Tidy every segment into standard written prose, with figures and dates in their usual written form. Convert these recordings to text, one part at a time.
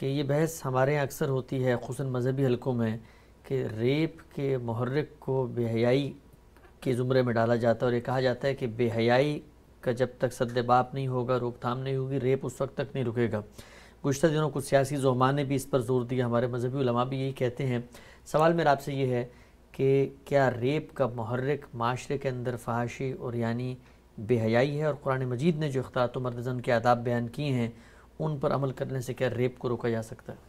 کہ یہ بحث ہمارے یہاں اکثر ہوتی ہے خصوصاً مذہبی حلقوں میں کہ ریپ کے محرک کو بے حیائی کے زمرے میں ڈالا جاتا ہے، اور یہ کہا جاتا ہے کہ بے حیائی کا جب تک سد باب نہیں ہوگا، روک تھام نہیں ہوگی، ریپ اس وقت تک نہیں رکے گا۔ گزشتہ دنوں کچھ سیاسی زعماء نے بھی اس پر زور دیا، ہمارے مذہبی علماء بھی یہی کہتے ہیں۔ سوال میرا آپ سے یہ ہے کہ کیا ریپ کا محرک معاشرے کے اندر فحاشی اور یعنی بے حیائی ہے، اور قرآن مجید نے جو اختلاط و مرد زن کے آداب بیان کیے ہیں ان پر عمل کرنے سے کیا ریپ کو روکا جا سکتا ہے؟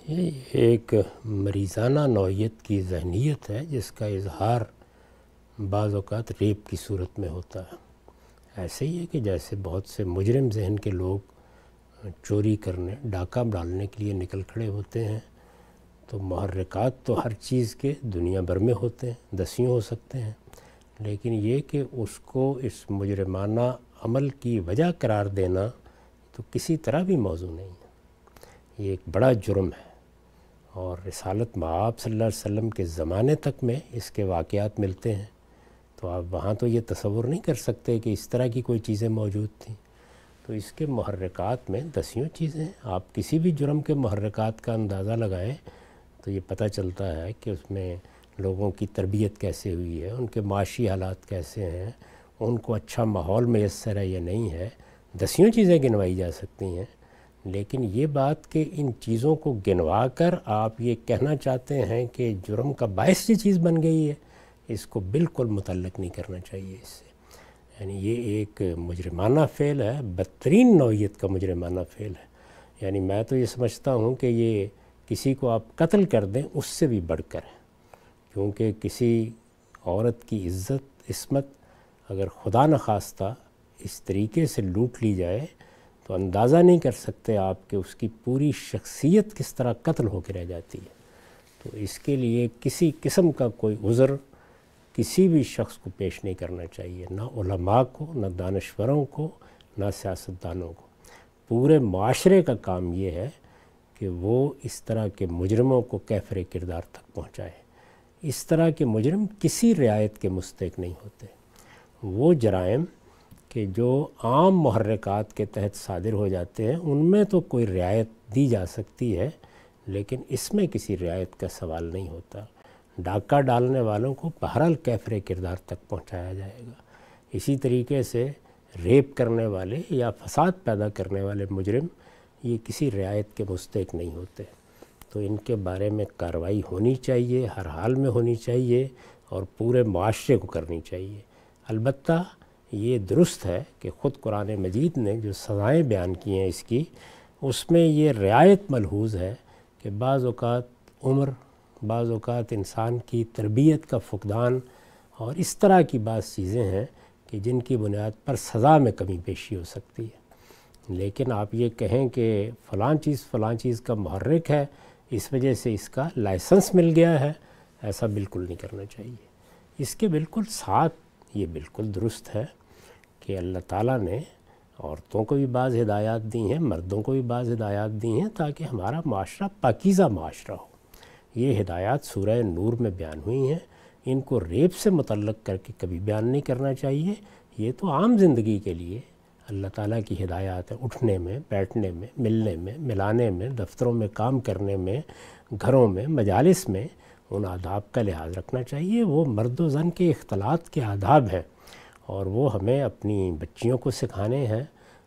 یہ ایک مریضانہ نوعیت کی ذہنیت ہے جس کا اظہار بعض اوقات ریپ کی صورت میں ہوتا ہے۔ ایسے ہی ہے کہ جیسے بہت سے مجرم ذہن کے لوگ چوری کرنے، ڈاکہ ڈالنے کے لیے نکل کھڑے ہوتے ہیں، تو محرکات تو ہر چیز کے دنیا بھر میں ہوتے ہیں، دسیوں ہو سکتے ہیں، لیکن یہ کہ اس کو اس مجرمانہ عمل کی وجہ قرار دینا تو کسی طرح بھی موضوع نہیں ہے۔ یہ ایک بڑا جرم ہے، اور رسالت مآب صلی اللہ علیہ وسلم کے زمانے تک میں اس کے واقعات ملتے ہیں، تو آپ وہاں تو یہ تصور نہیں کر سکتے کہ اس طرح کی کوئی چیزیں موجود تھیں۔ تو اس کے محرکات میں دسیوں چیزیں ہیں، آپ کسی بھی جرم کے محرکات کا اندازہ لگائیں تو یہ پتہ چلتا ہے کہ اس میں لوگوں کی تربیت کیسے ہوئی ہے، ان کے معاشی حالات کیسے ہیں، ان کو اچھا ماحول میسر ہے یا نہیں ہے، دسیوں چیزیں گنوائی جا سکتی ہیں۔ لیکن یہ بات کہ ان چیزوں کو گنوا کر آپ یہ کہنا چاہتے ہیں کہ جرم کا باعث یہ چیز بن گئی ہے، اس کو بالکل متعلق نہیں کرنا چاہیے اس سے۔ یعنی یہ ایک مجرمانہ فعل ہے، بدترین نوعیت کا مجرمانہ فعل ہے۔ یعنی میں تو یہ سمجھتا ہوں کہ یہ کسی کو آپ قتل کر دیں اس سے بھی بڑھ کر ہے، کیونکہ کسی عورت کی عزت عصمت اگر خدا نخواستہ اس طریقے سے لوٹ لی جائے تو اندازہ نہیں کر سکتے آپ کہ اس کی پوری شخصیت کس طرح قتل ہو کے رہ جاتی ہے۔ تو اس کے لیے کسی قسم کا کوئی عذر کسی بھی شخص کو پیش نہیں کرنا چاہیے، نہ علماء کو، نہ دانشوروں کو، نہ سیاستدانوں کو۔ پورے معاشرے کا کام یہ ہے کہ وہ اس طرح کے مجرموں کو کیفر کردار تک پہنچائے۔ اس طرح کے مجرم کسی رعایت کے مستحق نہیں ہوتے۔ وہ جرائم کہ جو عام محرکات کے تحت صادر ہو جاتے ہیں ان میں تو کوئی رعایت دی جا سکتی ہے، لیکن اس میں کسی رعایت کا سوال نہیں ہوتا۔ ڈاکہ ڈالنے والوں کو بہرحال کیفر کردار تک پہنچایا جائے گا۔ اسی طریقے سے ریپ کرنے والے یا فساد پیدا کرنے والے مجرم یہ کسی رعایت کے مستحق نہیں ہوتے، تو ان کے بارے میں کارروائی ہونی چاہیے، ہر حال میں ہونی چاہیے، اور پورے معاشرے کو کرنی چاہیے۔ البتہ یہ درست ہے کہ خود قرآن مجید نے جو سزائیں بیان کی ہیں اس میں یہ رعایت ملحوظ ہے کہ بعض اوقات عمر، بعض اوقات انسان کی تربیت کا فقدان اور اس طرح کی بعض چیزیں ہیں کہ جن کی بنیاد پر سزا میں کمی بیشی ہو سکتی ہے۔ لیکن آپ یہ کہیں کہ فلاں چیز کا محرک ہے، اس وجہ سے اس کا لائسنس مل گیا ہے، ایسا بالکل نہیں کرنا چاہیے۔ اس کے بالکل ساتھ یہ بالکل درست ہے کہ اللہ تعالیٰ نے عورتوں کو بھی بعض ہدایات دی ہیں، مردوں کو بھی بعض ہدایات دی ہیں، تاکہ ہمارا معاشرہ پاکیزہ معاشرہ ہو۔ یہ ہدایات سورہ نور میں بیان ہوئی ہیں، ان کو ریپ سے متعلق کر کے کبھی بیان نہیں کرنا چاہیے۔ یہ تو عام زندگی کے لیے اللہ تعالیٰ کی ہدایات ہیں، اٹھنے میں، بیٹھنے میں، ملنے میں، ملانے میں، دفتروں میں کام کرنے میں، گھروں میں، مجالس میں ان آداب کا لحاظ رکھنا چاہیے۔ وہ مرد و زن کے اختلاط کے آداب ہیں، اور وہ ہمیں اپنی بچیوں کو سکھانے ہیں،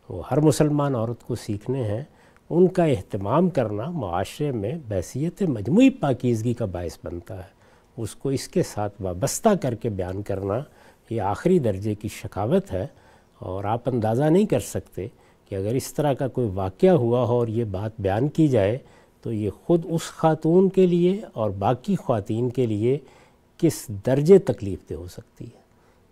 وہ ہر مسلمان عورت کو سیکھنے ہیں۔ ان کا اہتمام کرنا معاشرے میں بحیثیت مجموعی پاکیزگی کا باعث بنتا ہے۔ اس کو اس کے ساتھ وابستہ کر کے بیان کرنا یہ آخری درجے کی شقاوت ہے، اور آپ اندازہ نہیں کر سکتے کہ اگر اس طرح کا کوئی واقعہ ہوا ہو اور یہ بات بیان کی جائے تو یہ خود اس خاتون کے لیے اور باقی خواتین کے لیے کس درجے تکلیف دہ ہو سکتی ہے۔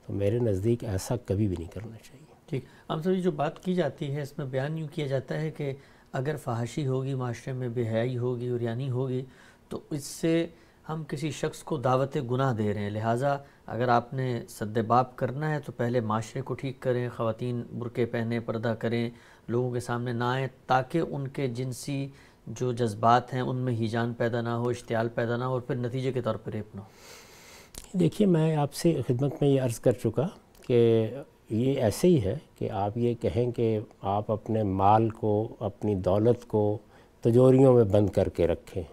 تو میرے نزدیک ایسا کبھی بھی نہیں کرنا چاہیے۔ ٹھیک، ہم سب جو بات کی جاتی ہے اس میں بیان یوں کیا جاتا ہے کہ اگر فحاشی ہوگی، معاشرے میں بے حیائی ہوگی اور یعنی ہوگی، تو اس سے ہم کسی شخص کو دعوت گناہ دے رہے ہیں، لہٰذا اگر آپ نے سد باب کرنا ہے تو پہلے معاشرے کو ٹھیک کریں، خواتین برقعے پہنیں، پردہ کریں، لوگوں کے سامنے نہ آئیں، تاکہ ان کے جنسی جو جذبات ہیں ان میں ہیجان پیدا نہ ہو، اشتعال پیدا نہ ہو، اور پھر نتیجے کے طور پر ریپ نہ ہو۔ دیکھیے، میں آپ سے خدمت میں یہ عرض کر چکا کہ یہ ایسے ہی ہے کہ آپ یہ کہیں کہ آپ اپنے مال کو، اپنی دولت کو تجوریوں میں بند کر کے رکھیں،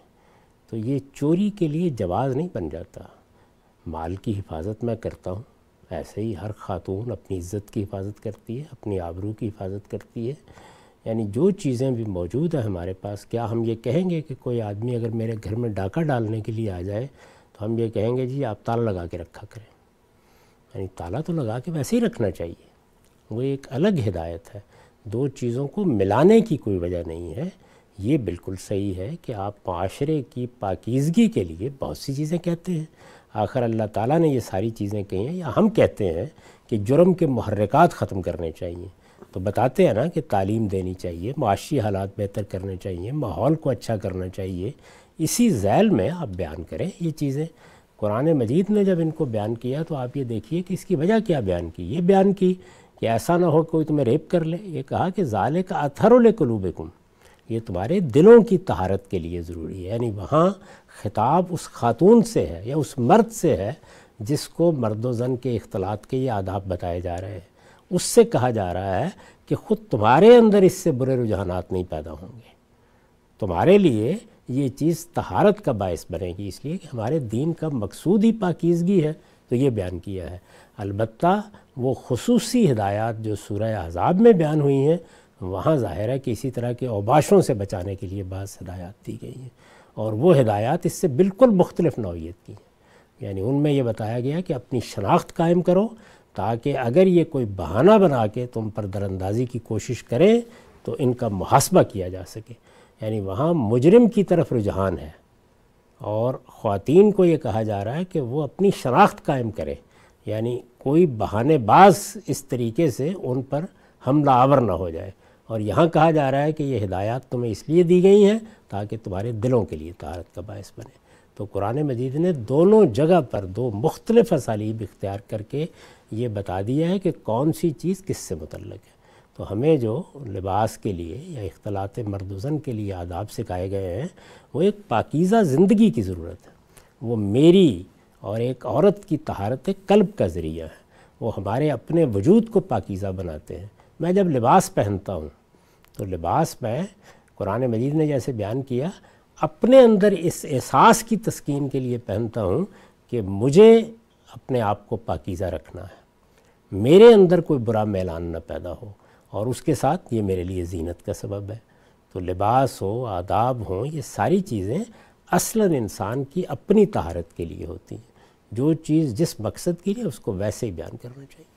تو یہ چوری کے لیے جواز نہیں بن جاتا۔ مال کی حفاظت میں کرتا ہوں، ایسے ہی ہر خاتون اپنی عزت کی حفاظت کرتی ہے، اپنی آبرو کی حفاظت کرتی ہے۔ یعنی جو چیزیں بھی موجود ہیں ہمارے پاس، کیا ہم یہ کہیں گے کہ کوئی آدمی اگر میرے گھر میں ڈاکہ ڈالنے کے لیے آ جائے تو ہم یہ کہیں گے جی آپ تالا لگا کے رکھا کریں؟ یعنی تالا تو لگا کے ویسے ہی رکھنا چاہیے، وہ ایک الگ ہدایت ہے۔ دو چیزوں کو ملانے کی کوئی وجہ نہیں ہے۔ یہ بالکل صحیح ہے کہ آپ معاشرے کی پاکیزگی کے لیے بہت سی چیزیں کہتے ہیں، آخر اللہ تعالیٰ نے یہ ساری چیزیں کہی ہیں، یا ہم کہتے ہیں کہ جرم کے محرکات ختم کرنے چاہیے، تو بتاتے ہیں نا کہ تعلیم دینی چاہیے، معاشی حالات بہتر کرنے چاہیے، ماحول کو اچھا کرنا چاہیے۔ اسی ذیل میں آپ بیان کریں یہ چیزیں۔ قرآن مجید نے جب ان کو بیان کیا تو آپ یہ دیکھیے کہ اس کی وجہ کیا بیان کی۔ یہ بیان کی کہ ایسا نہ ہو کوئی تمہیں ریپ کر لے، یہ کہا کہ ذالک اطہر لقلوبکم، یہ تمہارے دلوں کی طہارت کے لیے ضروری ہے۔ یعنی وہاں خطاب اس خاتون سے ہے یا اس مرد سے ہے جس کو مرد و زن کے اختلاط کے یہ آداب بتائے جا رہے ہیں، اس سے کہا جا رہا ہے کہ خود تمہارے اندر اس سے برے رجحانات نہیں پیدا ہوں گے، تمہارے لیے یہ چیز طہارت کا باعث بنے گی، اس لیے کہ ہمارے دین کا مقصود ہی پاکیزگی ہے، تو یہ بیان کیا ہے۔ البتہ وہ خصوصی ہدایات جو سورہ احزاب میں بیان ہوئی ہیں، وہاں ظاہر ہے کہ اسی طرح کے اوباشوں سے بچانے کے لیے بعض ہدایات دی گئی ہیں، اور وہ ہدایات اس سے بالکل مختلف نوعیت کی ہیں۔ یعنی ان میں یہ بتایا گیا کہ اپنی شناخت قائم کرو، تاکہ اگر یہ کوئی بہانہ بنا کے تم پر دراندازی کی کوشش کریں تو ان کا محاسبہ کیا جا سکے۔ یعنی وہاں مجرم کی طرف رجحان ہے، اور خواتین کو یہ کہا جا رہا ہے کہ وہ اپنی شناخت قائم کریں، یعنی کوئی بہانے باز اس طریقے سے ان پر حملہ آور نہ ہو جائے۔ اور یہاں کہا جا رہا ہے کہ یہ ہدایات تمہیں اس لیے دی گئی ہیں تاکہ تمہارے دلوں کے لیے طہارت کا باعث بنے۔ تو قرآن مجید نے دونوں جگہ پر دو مختلف اسالیب اختیار کر کے یہ بتا دیا ہے کہ کون سی چیز کس سے متعلق ہے۔ تو ہمیں جو لباس کے لیے یا اختلاط مرد و زن کے لیے آداب سکھائے گئے ہیں، وہ ایک پاکیزہ زندگی کی ضرورت ہے، وہ میری اور ایک عورت کی طہارت قلب کا ذریعہ ہے، وہ ہمارے اپنے وجود کو پاکیزہ بناتے ہیں۔ میں جب لباس پہنتا ہوں تو لباس میں قرآن مجید نے جیسے بیان کیا، اپنے اندر اس احساس کی تسکین کے لیے پہنتا ہوں کہ مجھے اپنے آپ کو پاکیزہ رکھنا ہے، میرے اندر کوئی برا میلان نہ پیدا ہو، اور اس کے ساتھ یہ میرے لیے زینت کا سبب ہے۔ تو لباس ہو، آداب ہوں، یہ ساری چیزیں اصلاً انسان کی اپنی طہارت کے لیے ہوتی ہیں۔ جو چیز جس مقصد کے لیے، اس کو ویسے ہی بیان کرنا چاہیے۔